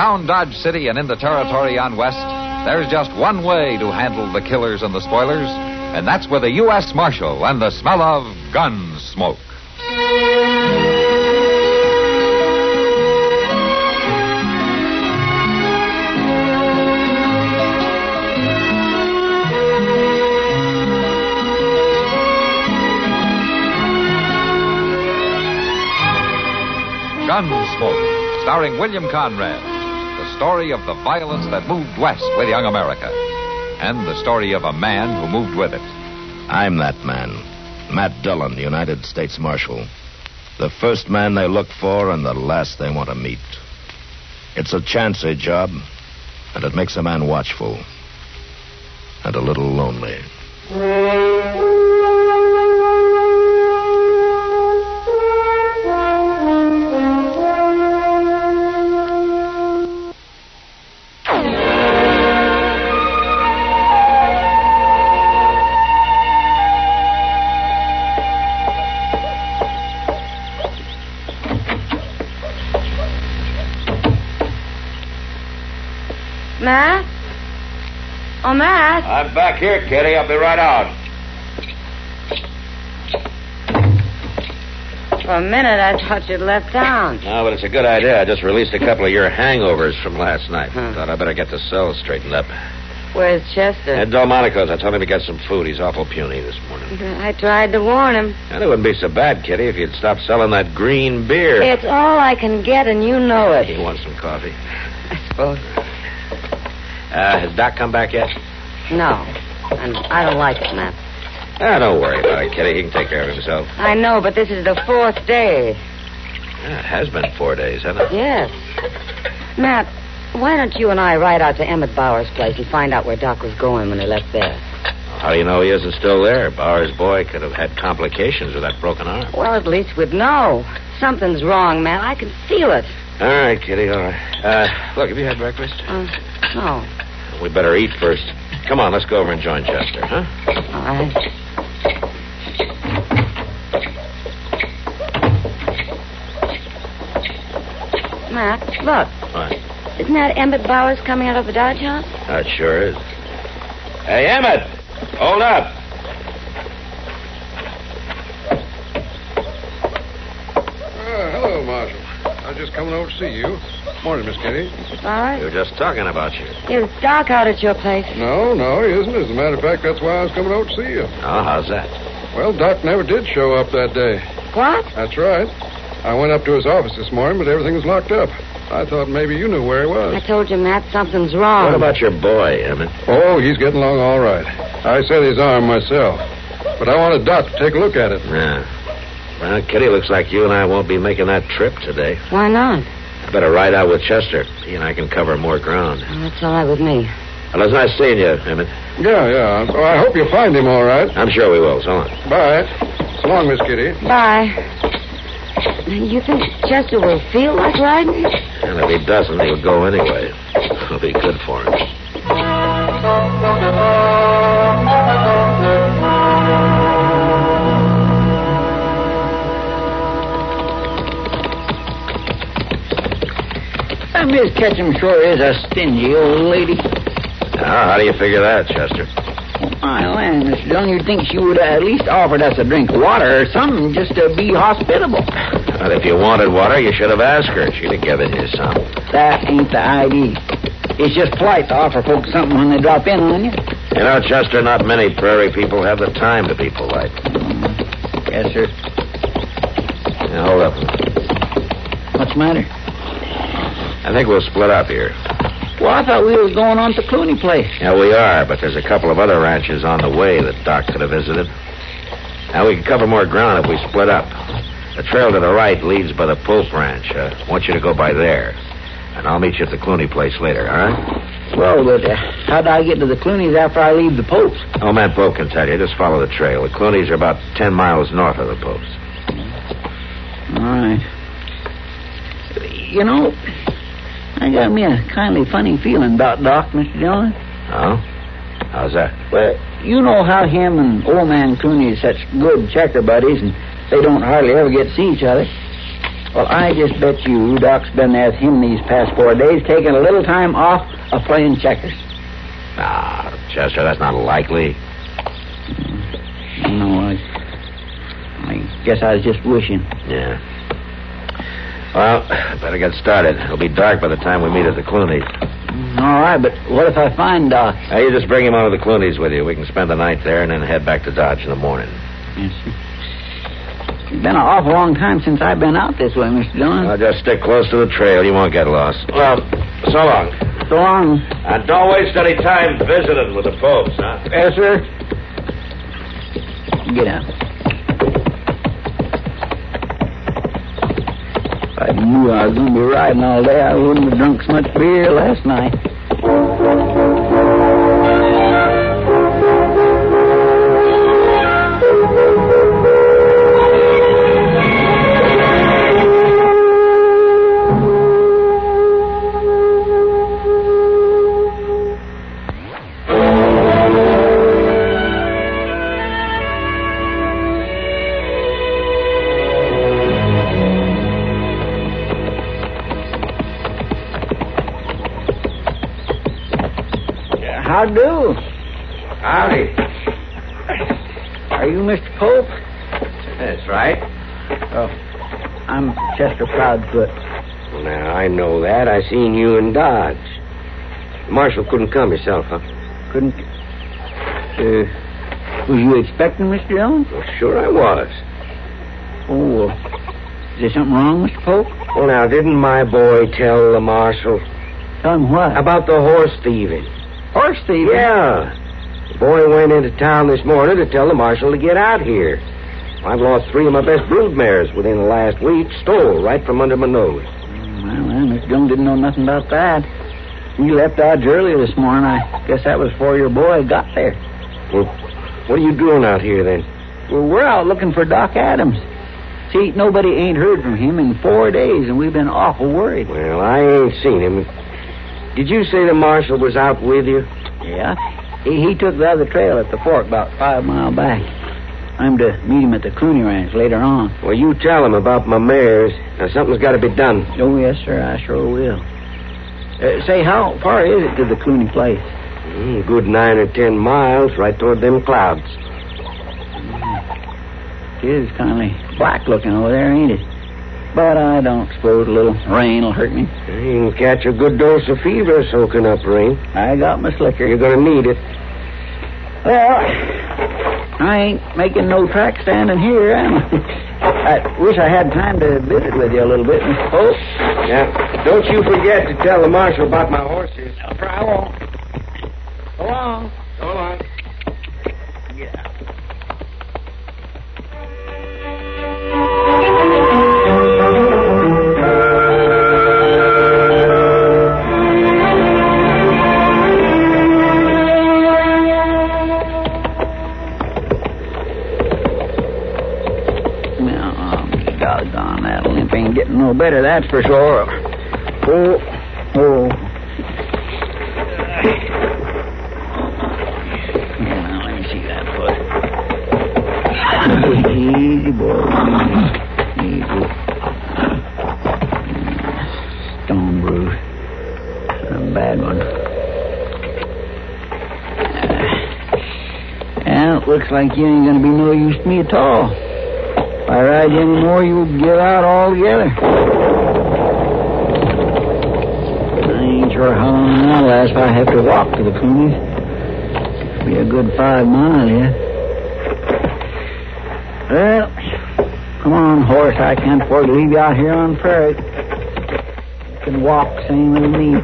Around Dodge City and in the territory on West, there's just one way to handle the killers and the spoilers, and that's with a U.S. Marshal and the smell of Gunsmoke. Gunsmoke, starring William Conrad. The story of the violence that moved west with young America. And the story of a man who moved with it. I'm that man. Matt Dillon, United States Marshal. The first man they look for and the last they want to meet. It's a chancy job, and it makes a man watchful. And a little lonely. Matt? Oh, Matt? I'm back here, Kitty. I'll be right out. For a minute, I thought you'd left town. No, but it's a good idea. I just released a couple of your hangovers from last night. Thought I better get the cell straightened up. Where's Chester? At Delmonico's. I told him to get some food. He's awful puny this morning. I tried to warn him. And it wouldn't be so bad, Kitty, if you'd stop selling that green beer. It's all I can get, and you know it. You want some coffee? I suppose. Has Doc come back yet? No. And I don't like it, Matt. Don't worry about it, Kitty. He can take care of himself. I know, but this is the 4th day. It has been 4 days, hasn't it? Yes. Matt, why don't you and I ride out to Emmett Bauer's place and find out where Doc was going when he left there? How do you know he isn't still there? Bauer's boy could have had complications with that broken arm. Well, at least we'd know. Something's wrong, Matt. I can feel it. All right, Kitty, all right. Look, have you had breakfast? No. We better eat first. Come on, let's go over and join Chester, huh? All right. Matt, look. What? Isn't that Emmett Bowers coming out of the Dodge house? It sure is. Hey, Emmett! Hold up! Hello, Marshal. I was just coming over to see you. Morning, Miss Kitty. All right. We were just talking about you. Is Doc out at your place? No, he isn't. As a matter of fact, that's why I was coming over to see you. Oh, how's that? Well, Doc never did show up that day. What? That's right. I went up to his office this morning, but everything was locked up. I thought maybe you knew where he was. I told you, Matt, something's wrong. What about your boy, Emmett? Oh, he's getting along all right. I set his arm myself. But I wanted Doc to take a look at it. Yeah. Well, Kitty, looks like you and I won't be making that trip today. Why not? I better ride out with Chester. He and I can cover more ground. Well, that's all right with me. Well, it's nice seeing you, Emmett. Yeah. Oh, I hope you'll find him all right. I'm sure we will. So long. Bye. So long, Miss Kitty. Bye. You think Chester will feel like riding? And if he doesn't, he'll go anyway. It'll be good for him. Miss Ketchum sure is a stingy old lady. Now, how do you figure that, Chester? My land, Mr. Dillon, you'd think she would have at least offered us a drink of water or something just to be hospitable. But if you wanted water, you should have asked her. She'd have given you some. That ain't the idea. It's just polite to offer folks something when they drop in on you. You know, Chester, not many prairie people have the time to be polite. Yes, sir. Now, hold up. What's the matter? I think we'll split up here. Well, I thought we was going on to Clooney place. Yeah, we are, but there's a couple of other ranches on the way that Doc could have visited. Now, we can cover more ground if we split up. The trail to the right leads by the Pope Ranch. I want you to go by there. And I'll meet you at the Clooney place later, all right? Well, but how do I get to the Clooneys after I leave the Popes? Oh, man, Pope can tell you. Just follow the trail. The Clooneys are about 10 miles north of the Popes. All right. You know, I got me a kindly funny feeling about Doc, Mr. Dillon. Oh? How's that? Well, you know how him and old man Clooney is such good checker buddies, and they don't hardly ever get to see each other. Well, I just bet you Doc's been there with him these past 4 days, taking a little time off of playing checkers. Ah, Chester, that's not likely. No, I guess I was just wishing. Yeah. Well, better get started. It'll be dark by the time we meet at the Clooney's. All right, but what if I find Doc? You just bring him on to the Clooney's with you. We can spend the night there and then head back to Dodge in the morning. Yes, sir. It's been an awful long time since I've been out this way, Mr. Dillon. Just stick close to the trail. You won't get lost. Well, so long. So long. And don't waste any time visiting with the folks, huh? Yes, sir. Get out. If I knew I was going to be riding all day, I wouldn't have drunk so much beer last night. How do? Howdy. Are you Mr. Pope? That's right. Oh, I'm Chester Proudfoot. Well, now, I know that. I seen you in Dodge. The marshal couldn't come yourself, huh? Couldn't... was you expecting Mr. Dillon? Well, sure I was. Oh, is there something wrong, Mr. Pope? Well, now, didn't my boy tell the marshal Tell him what? about the horse thieving? Horse thieving? Yeah. The boy went into town this morning to tell the marshal to get out here. I've lost 3 of my best brood mares within the last week, stole right from under my nose. Well, Mr. Dillon didn't know nothing about that. He left Dodge early this morning. I guess that was before your boy got there. Well, what are you doing out here, then? Well, we're out looking for Doc Adams. See, nobody ain't heard from him in 4 days, and we've been awful worried. Well, I ain't seen him. Did you say the marshal was out with you? Yeah. He took the other trail at the fork about 5 miles back. I'm to meet him at the Clooney Ranch later on. Well, you tell him about my mares. Now, something's got to be done. Oh, yes, sir, I sure will. Say, how far is it to the Clooney place? Good 9 or 10 miles, right toward them clouds. It is kind of black looking over there, ain't it? But I don't suppose a little rain will hurt me. You can catch a good dose of fever soaking up rain. I got my slicker. You're going to need it. Well, I ain't making no track standing here, am I? I wish I had time to visit with you a little bit, Mr. Pope. Yeah. Don't you forget to tell the marshal about my horses. I won't. So long. So long. Yeah. Doggone, that limp ain't getting no better, that's for sure. Oh. Now, let me see that foot. Easy, boy. Easy. Stone bruise. A bad one. Well, it looks like you ain't gonna be no use to me at all. If I ride you anymore, you'll give out altogether. I ain't sure how long that'll last if I have to walk to the Clooney's. It'll be a good 5 miles yet. Well, come on, horse. I can't afford to leave you out here on the prairie. You can walk same as me.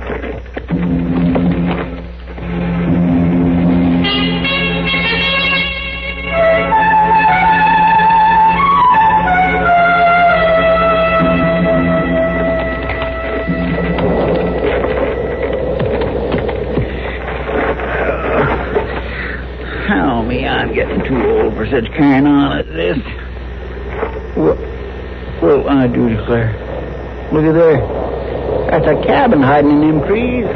I'm getting too old for such carrying on as this. Well, I do declare. Look at there. That's a cabin hiding in them trees.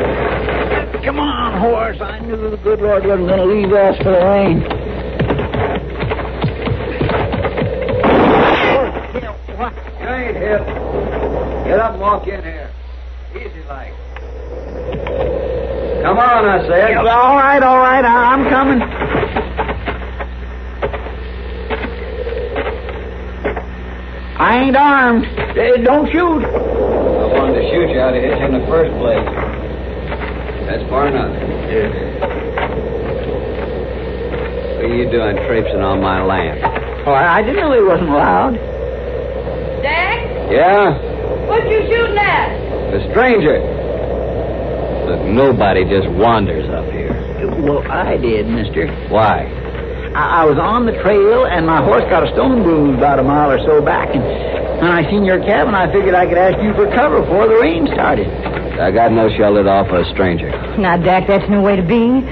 Come on, horse. I knew the good Lord wasn't going to leave us for the rain. You ain't hit. Get up and walk in here. Easy like. Come on, I said. All right. I'm coming. I ain't armed. Don't shoot. I wanted to shoot you out of here in the first place. That's far enough. Yeah. What are you doing traipsing on my land? Oh, I didn't know he wasn't allowed. Dad? Yeah? What you shooting at? The stranger. Look, nobody just wanders up here. Well, I did, mister. Why? I was on the trail, and my horse got a stone bruise about a mile or so back, and when I seen your cabin, I figured I could ask you for cover before the rain started. I got no shelter to offer a stranger. Now, Dak, that's no way to be.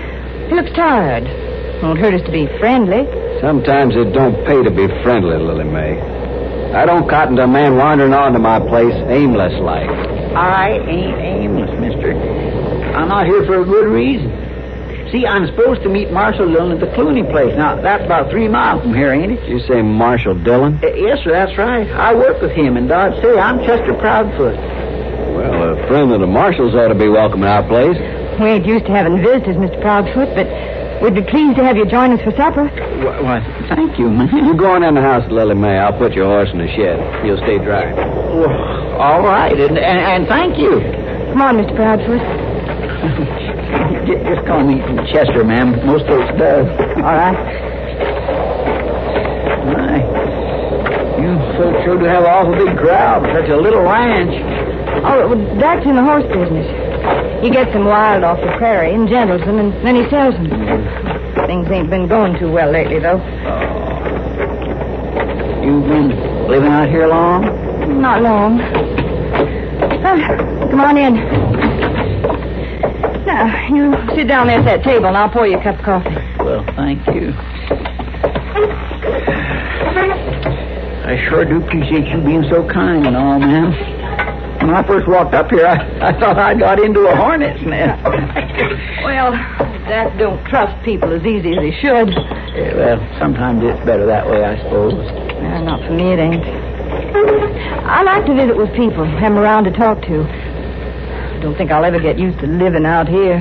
He looks tired. Won't hurt us to be friendly. Sometimes it don't pay to be friendly, Lily May. I don't cotton to a man wandering onto my place aimless like. I ain't aimless, mister. I'm out here for a good reason. See, I'm supposed to meet Marshal Dillon at the Clooney place. Now, that's about 3 miles from here, ain't it? You say Marshal Dillon? Yes, sir, that's right. I work with him in Dodge City. I'm Chester Proudfoot. Well, a friend of the Marshals ought to be welcome at our place. We ain't used to having visitors, Mr. Proudfoot, but we'd be pleased to have you join us for supper. Why, thank you, man. You go on in the house, Lily May. I'll put your horse in the shed. You'll stay dry. Well, all right, and thank you. Come on, Mr. Proudfoot. Just call me Chester, ma'am. Most folks does. All right. My, you folks sure do have an awful big crowd for such a little ranch. Oh, well, Dak's in the horse business. He gets them wild off the prairie and gentles them, and then he sells them. Things ain't been going too well lately, though. You've been living out here long? Not long. Come on in. Now, you sit down there at that table, and I'll pour you a cup of coffee. Well, thank you. I sure do appreciate you being so kind and all, ma'am. When I first walked up here, I thought I got into a hornet's nest. Well, Dak don't trust people as easy as he should. Yeah, well, sometimes it's better that way, I suppose. Not for me, it ain't. I like to visit with people, have them around to talk to. I don't think I'll ever get used to living out here.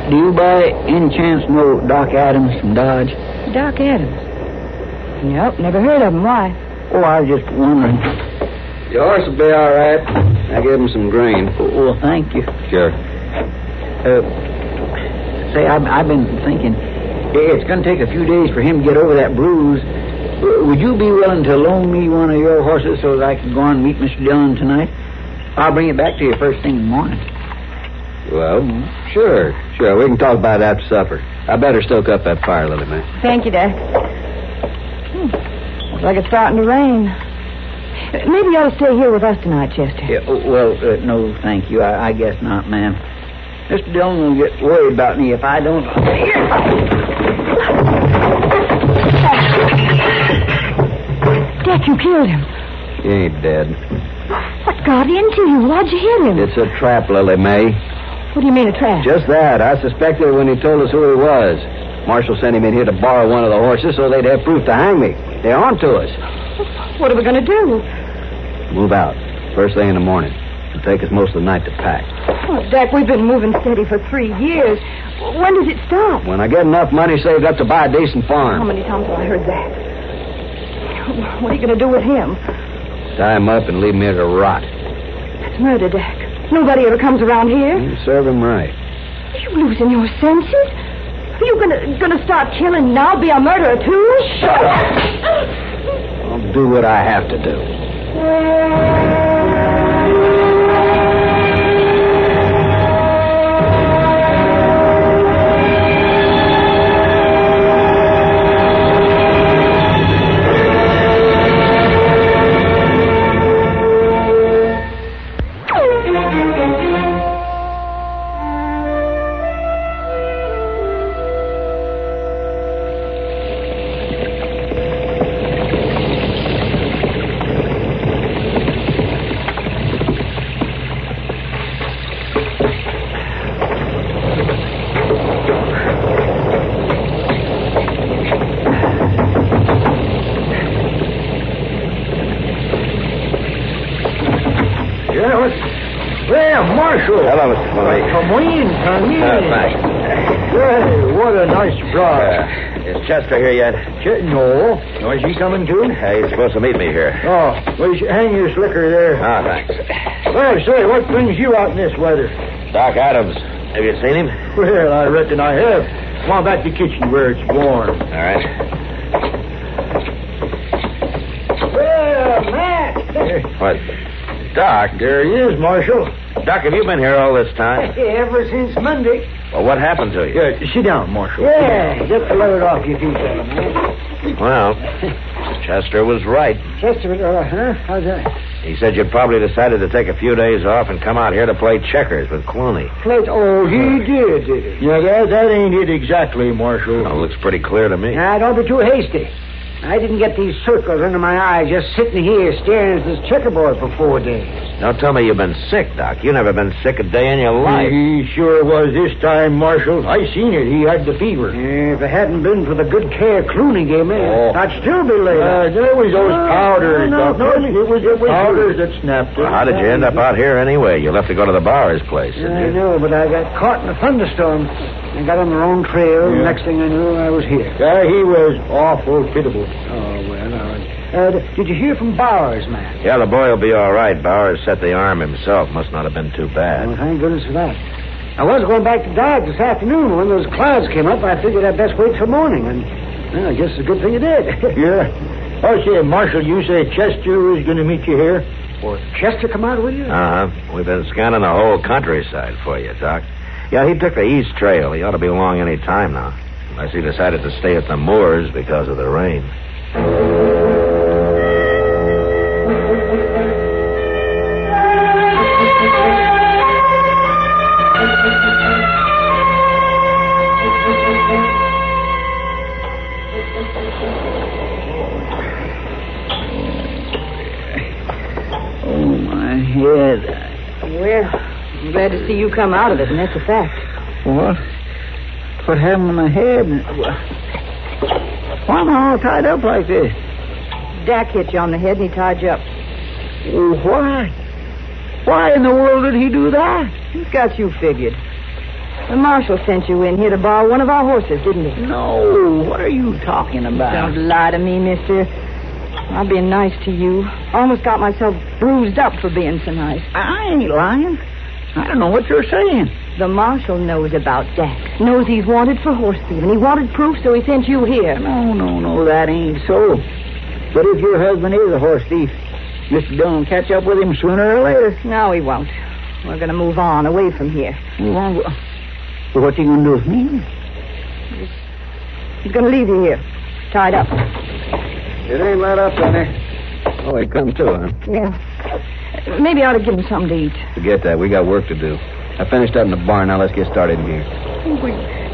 Do you by any chance know Doc Adams from Dodge? Doc Adams? Nope, never heard of him. Why? Oh, I was just wondering. Your horse will be all right. I gave him some grain. Well, thank you. Sure. Say, I've been thinking, it's going to take a few days for him to get over that bruise. Would you be willing to loan me one of your horses so that I could go on and meet Mr. Dillon tonight? I'll bring it back to you first thing in the morning. Well, sure. We can talk about it after supper. I better stoke up that fire, Lily May. Thank you, Dak. Looks like it's starting to rain. Maybe you ought to stay here with us tonight, Chester. Yeah, no, thank you. I guess not, ma'am. Mr. Dillon will get worried about me if I don't... Dak, you killed him. He ain't dead. What got into you? Why'd you hit him? It's a trap, Lily May. What do you mean, a trap? Just that. I suspected when he told us who he was. Marshal sent him in here to borrow one of the horses so they'd have proof to hang me. They're on to us. What are we going to do? Move out. First thing in the morning. It'll take us most of the night to pack. Oh, Dak, we've been moving steady for 3 years. When does it stop? When I get enough money saved up to buy a decent farm. How many times have I heard that? What are you going to do with him? Tie him up and leave him here to rot. That's murder, Dak. Nobody ever comes around here. You serve him right. Are you losing your senses? Are you gonna start killing now? Be a murderer, too? Shut up! I'll do what I have to do. Come in, come in. Thanks. Hey, what a nice surprise. Is Chester here yet? No. Is he coming too? He's supposed to meet me here. Oh, well, you should hang your slicker there. Ah, thanks. Well, say, what brings you out in this weather? Doc Adams. Have you seen him? Well, I reckon I have. Come on back to the kitchen where it's warm. All right. Well, Matt. What? Doc? There he is, Marshal. Doc, have you been here all this time? Ever since Monday. Well, what happened to you? Yeah, sit down, Marshal. Yeah, just to let it off your feet there, man. Well, Chester was right. Chester, huh? How's that? He said you'd probably decided to take a few days off and come out here to play checkers with Clooney. Oh, he did. Yeah, that ain't it exactly, Marshal. Well, looks pretty clear to me. Now, don't be too hasty. I didn't get these circles under my eyes just sitting here staring at this checkerboard for 4 days. Don't tell me you've been sick, Doc. You never been sick a day in your life. He sure was this time, Marshal. I seen it. He had the fever. If it hadn't been for the good care Clooney gave me, I'd still be laid up. There was those powders, Doctor. It was powders that snapped it. Well, how did you end up out here anyway? You left to go to the Bowers place, didn't I you? know, but I got caught in a thunderstorm. I got on the wrong trail. Yeah. Next thing I knew, I was here. He was awful pitiable. Oh, well, all right. Did you hear from Bowers, man? Yeah, the boy will be all right. Bowers set the arm himself. Must not have been too bad. Well, thank goodness for that. I was going back to Dodge this afternoon. When those clouds came up, I figured I'd best wait till morning. And, well, I guess it's a good thing you did. Yeah. Oh, say, Marshal, you say Chester was going to meet you here? Or Chester come out with you? Uh-huh. We've been scanning the whole countryside for you, Doc. Yeah, he took the east trail. He ought to be along any time now. Unless he decided to stay at the moors because of the rain. Oh, my head. Well, I'm glad to see you come out of it, and that's a fact. What happened to my head? Why am I all tied up like this? Dak hit you on the head, and he tied you up. Why? Why in the world did he do that? He's got you figured. The marshal sent you in here to borrow one of our horses, didn't he? No. What are you talking about? Don't lie to me, mister. I've been nice to you. Almost got myself bruised up for being so nice. I ain't lying. I don't know what you're saying. The marshal knows about Dak. Knows he's wanted for horse thieving. He wanted proof, so he sent you here. No, that ain't so. But if your husband is a horse thief, Mr. Dillon will catch up with him sooner or later. No, he won't. We're going to move on, away from here. Move on? Well, what's he going to do with me? He's going to leave you here, tied up. It ain't let up, Sonny. Oh, he come too, huh? Yeah. Maybe I ought to give him something to eat. Forget that. We got work to do. I finished up in the barn. Now let's get started in here.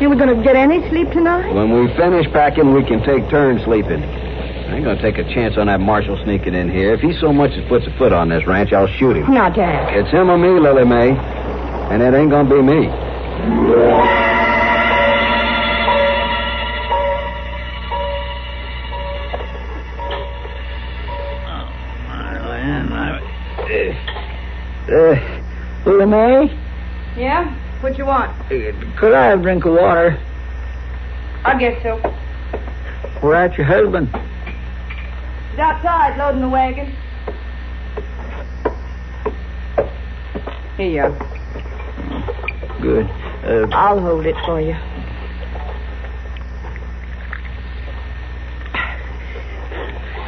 You were going to get any sleep tonight? When we finish packing, we can take turns sleeping. I ain't going to take a chance on that marshal sneaking in here. If he so much as puts a foot on this ranch, I'll shoot him. Now, Dak. It's him or me, Lily Mae. And it ain't going to be me. Lily Mae? Yeah? What you want? Could I have a drink of water? I guess so. Where's your husband? He's outside loading the wagon. Here you are. Good. I'll hold it for you.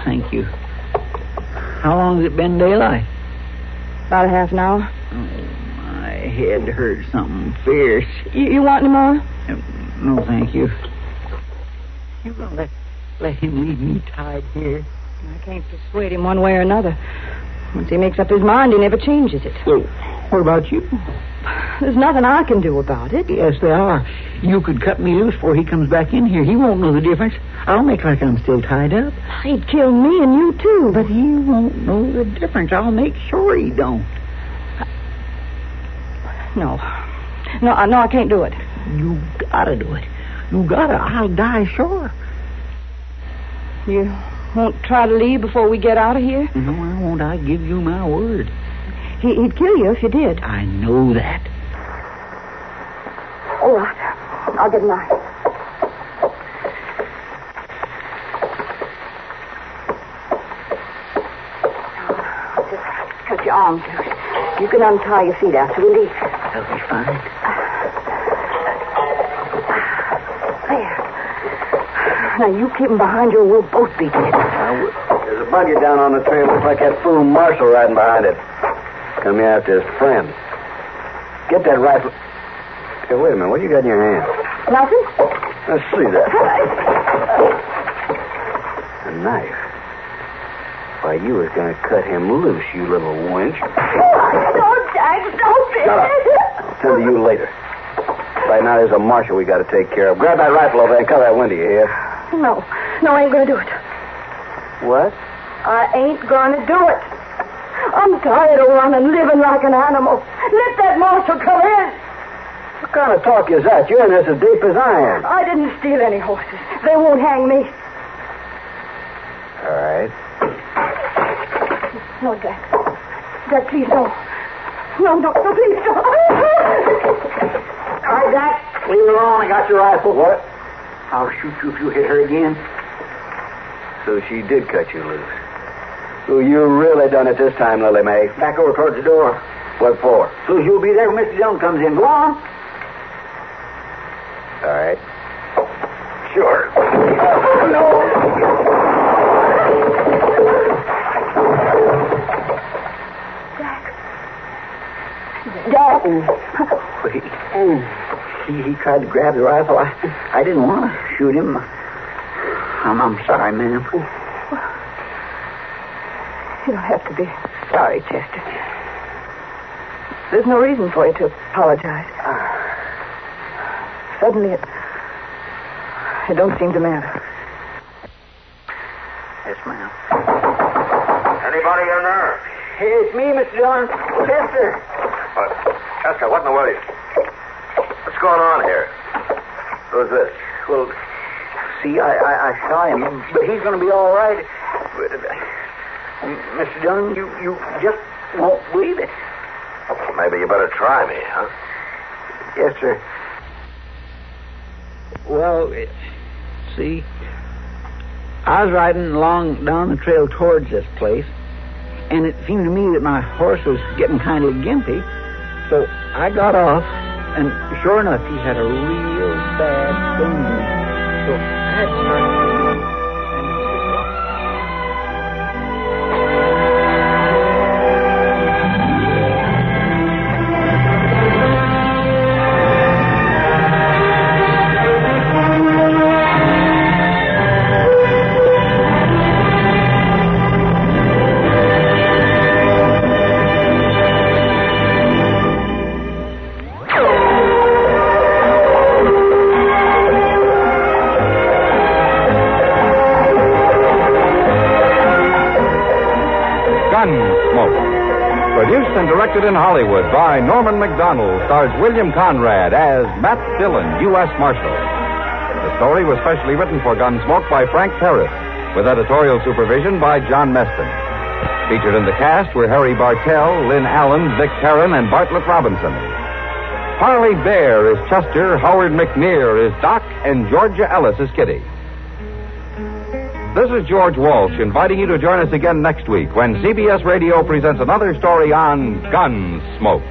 Thank you. How long has it been daylight? About a half an hour. Oh, my head hurts something fierce. You want any more? No, thank you. You're going to let him leave me tied here? I can't persuade him one way or another. Once he makes up his mind, he never changes it. Well, what about you? There's nothing I can do about it. Yes, there are. You could cut me loose before he comes back in here. He won't know the difference. I'll make like I'm still tied up. He'd kill me and you, too. But he won't know the difference. I'll make sure he don't. No, I can't do it. You gotta do it. You gotta. I'll die sure. You won't try to leave before we get out of here? No, I won't. I give you my word. He'd kill you if you did. I know that. All right. I'll get a knife. Just cut your arms loose. You can untie your feet after we leave. That'll be fine. There. Now, you keep him behind you or we'll both be dead. There's a buggy down on the trail. Looks like that fool Marshall riding behind it. Come here after his friend. Get that rifle. Hey, wait a minute. What do you got in your hand? Nothing? Let's see that. A knife. Why, you was going to cut him loose, you little wench. Don't, Jack. Don't be. Shut up. I'll tell you later. Right now, there's a marshal we got to take care of. Grab that rifle over there and cover that window, you hear? No. No, I ain't going to do it. What? I ain't going to do it. I'm tired of running, living like an animal. Let that marshal come in. What kind of talk is that? You're in this as deep as I am. I didn't steal any horses. They won't hang me. All right. No, Jack. Jack, please, no. No, please, no. All right, Jack. Leave it alone. I got your rifle. What? I'll shoot you if you hit her again. So she did cut you loose. So you really done it this time, Lily Mae. Back over towards the door. What for? So you'll be there when Mr. Dillon comes in. Go on. All right. Sure. No. Jack. Wait. He tried to grab the rifle. I didn't want to shoot him. I'm sorry, ma'am. You don't have to be sorry, Chester. There's no reason for you to apologize. Suddenly, it don't seem to matter. Yes, ma'am. Anybody in there? Hey, it's me, Mr. Dillon. Chester. Chester, what in the world? What's going on here? Who's this? Well, see, I saw him, but he's going to be all right. But, Mr. Dillon, you just won't believe it. Well, maybe you better try me, huh? Yes, sir. Well, see, I was riding along down the trail towards this place, and it seemed to me that my horse was getting kind of gimpy, so I got off, and sure enough, he had a real bad wound. So I started. Gunsmoke. Produced and directed in Hollywood by Norman MacDonnell, stars William Conrad as Matt Dillon, U.S. Marshal. The story was specially written for Gunsmoke by Frank Paris, with editorial supervision by John Meston. Featured in the cast were Harry Bartell, Lynn Allen, Vic Perrin, and Bartlett Robinson. Parley Baer is Chester, Howard McNear is Doc, and Georgia Ellis is Kitty. This is George Walsh inviting you to join us again next week when CBS Radio presents another story on Gunsmoke.